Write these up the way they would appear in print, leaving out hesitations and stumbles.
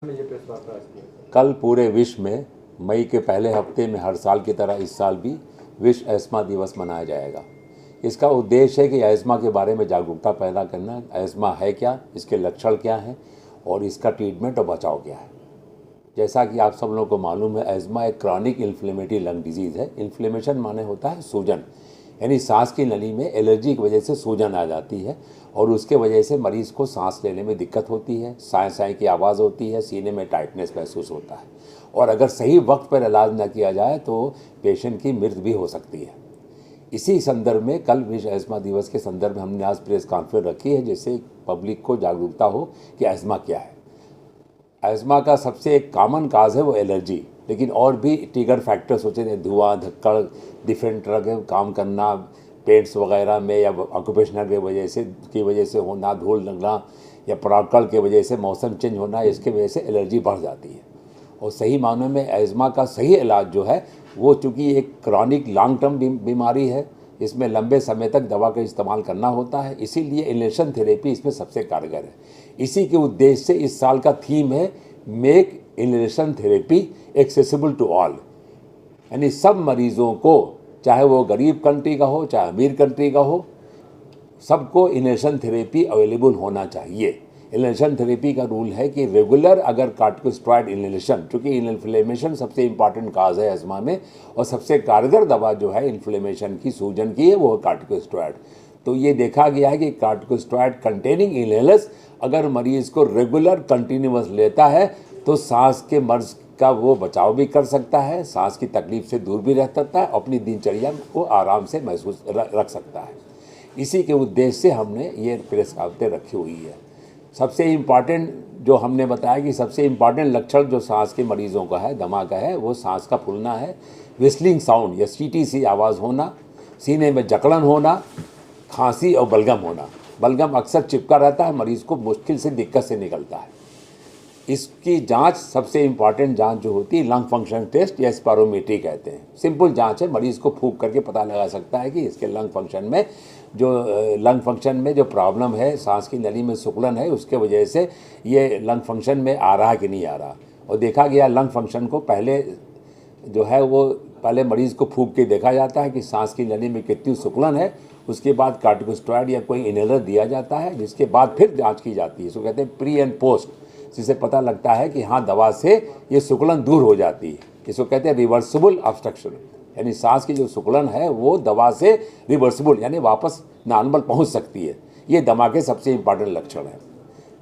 कल पूरे विश्व में मई के पहले हफ्ते में हर साल की तरह इस साल भी विश्व एस्मा दिवस मनाया जाएगा। इसका उद्देश्य है कि एस्मा के बारे में जागरूकता पैदा करना। एस्मा है क्या, इसके लक्षण क्या हैं और इसका ट्रीटमेंट और बचाव क्या है। जैसा कि आप सब लोगों को मालूम है, एस्मा एक क्रॉनिक इन्फ्लेमेटरी लंग डिजीज़ है। इन्फ्लेमेशन माने होता है सूजन, यानी सांस की नली में एलर्जी की वजह से सूजन आ जाती है और उसके वजह से मरीज़ को सांस लेने में दिक्कत होती है, साए साए की आवाज़ होती है, सीने में टाइटनेस महसूस होता है और अगर सही वक्त पर इलाज न किया जाए तो पेशेंट की मृत्यु भी हो सकती है। इसी संदर्भ में कल विश्व एस्मा दिवस के संदर्भ में हमने आज प्रेस कॉन्फ्रेंस रखी है, जिससे पब्लिक को जागरूकता हो कि एस्मा क्या है। एस्मा का सबसे एक कॉमन काज है वो एलर्जी, लेकिन और भी ट्रिगर फैक्टर्स होते हैं, धुआं, धक्कड़, डिफरेंट तरह के काम करना, पेट्स वगैरह में या ऑक्यूपेशनल की वजह से होना, धूल लगना या पराकड़ की वजह से मौसम चेंज होना, इसके वजह से एलर्जी बढ़ जाती है। और सही मानों में एस्मा का सही इलाज जो है वो, चूँकि एक क्रॉनिक लॉन्ग टर्म बीमारी है, इसमें लंबे समय तक दवा का इस्तेमाल करना होता है, इसीलिए इनहेलेशन थेरेपी इसमें सबसे कारगर है। इसी के उद्देश्य से इस साल का थीम है make inhalation therapy accessible to all, यानी सब मरीज़ों को, चाहे वो गरीब कंट्री का हो चाहे अमीर कंट्री का हो, सबको इनहेलेशन थेरेपी अवेलेबल होना चाहिए। इनहेलेशन थेरेपी का रूल है कि रेगुलर अगर कार्टिकोस्टेरॉइड इनहेलेशन, चूँकि इन्फ्लेमेशन सबसे इंपॉर्टेंट काज है एस्मा में और सबसे कारगर दवा जो है इन्फ्लेमेशन की, सूजन की है, वो है कार्टिकोस्टेरॉइड। तो ये देखा गया है कि कार्टिकोस्टेरॉइड कंटेनिंग इनहेलर्स अगर मरीज़ को रेगुलर कंटिन्यूअस लेता है तो सांस के मर्ज का वो बचाव भी कर सकता है, सांस की तकलीफ से दूर भी रह सकता है, अपनी दिनचर्या को आराम से महसूस रख सकता है। इसी के उद्देश्य से हमने ये प्रेस कॉन्फ्रेंस रखी हुई है। सबसे इम्पॉर्टेंट जो हमने बताया कि सबसे इम्पॉर्टेंट लक्षण जो सांस के मरीज़ों का है, दमा का है, वो सांस का फूलना है, विस्लिंग साउंड या सीटी सी आवाज़ होना, सीने में जकड़न होना, खांसी और बलगम होना। बलगम अक्सर चिपका रहता है, मरीज़ को मुश्किल से दिक्कत से निकलता है। इसकी जांच, सबसे इम्पॉर्टेंट जांच जो होती है लंग फंक्शन टेस्ट या स्पायरोमेट्री कहते हैं। सिंपल जांच है, मरीज़ को फूंक करके पता लगा सकता है कि इसके लंग फंक्शन में जो प्रॉब्लम है, सांस की नली में सिकुड़न है, उसके वजह से ये लंग फंक्शन में आ रहा है कि नहीं आ रहा। और देखा गया लंग फंक्शन को पहले जो है वो पहले मरीज़ को फूंक के देखा जाता है कि सांस की नली में कितनी सिकुड़न है, उसके बाद कार्टिकोस्टेरॉइड या कोई इनहेलर दिया जाता है, जिसके बाद फिर जांच की जाती है। इसको कहते हैं प्री एंड पोस्ट, जिससे पता लगता है कि हाँ दवा से ये सिकुड़न दूर हो जाती है। इसको कहते हैं रिवर्सिबल ऑब्स्ट्रक्शन, यानी सांस की जो सिकुड़न है वो दवा से रिवर्सिबल यानी वापस नॉर्मल पहुंच सकती है। ये दमा के सबसे इम्पॉर्टेंट लक्षण है।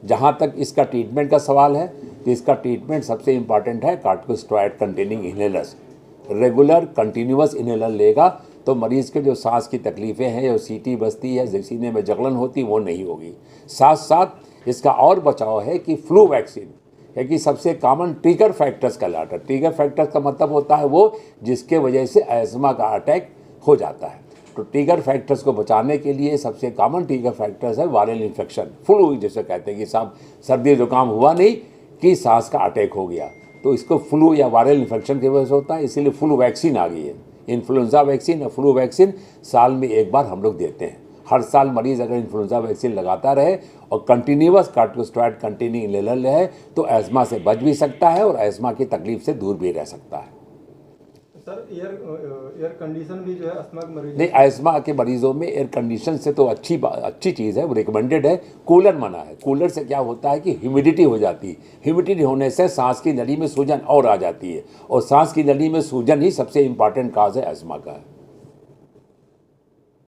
जहाँ तक इसका ट्रीटमेंट का सवाल है तो इसका ट्रीटमेंट सबसे इम्पॉर्टेंट है corticosteroid containing inhalers. Regular continuous inhaler लेगा तो मरीज़ के जो सांस की तकलीफ़ें हैं, जो सीटी बजती है, सीने में जकड़न होती, वो नहीं होगी। साथ साथ इसका और बचाव है कि फ्लू वैक्सीन है कि सबसे कॉमन ट्रिगर फैक्टर्स कहलाता है। ट्रिगर फैक्टर्स का मतलब होता है वो जिसके वजह से एस्मा का अटैक हो जाता है। तो ट्रिगर फैक्टर्स को बचाने के लिए सबसे कॉमन ट्रिगर फैक्टर्स है वायरल इन्फेक्शन, फ्लू जिसे कहते हैं कि साहब सर्दी जुकाम हुआ नहीं कि सांस का अटैक हो गया, तो इसको फ्लू या वायरल इन्फेक्शन की वजह से होता है। इसीलिए फ्लू वैक्सीन आ गई है। इन्फ्लुएंजा वैक्सीन और फ्लू वैक्सीन साल में एक बार हम लोग देते हैं। हर साल मरीज़ अगर इन्फ्लुएंजा वैक्सीन लगाता रहे और कंटिन्यूअस कार्टिकोस्टेरॉइड कंटेनिंग इनहेलर ले तो एस्मा से बच भी सकता है और एस्मा की तकलीफ से दूर भी रह सकता है। सर एयर कंडीशन भी जो है अस्थमा के मरीज नहीं, एस्मा के मरीजों में एयर कंडीशन से तो अच्छी चीज़ है, वो रिकमेंडेड है। कूलर मना है। कूलर से क्या होता है कि ह्यूमिडिटी हो जाती है। ह्यूमिडिटी होने से सांस की नली में सूजन और आ जाती है और सांस की नली में सूजन ही सबसे इम्पॉर्टेंट काज है एस्मा का।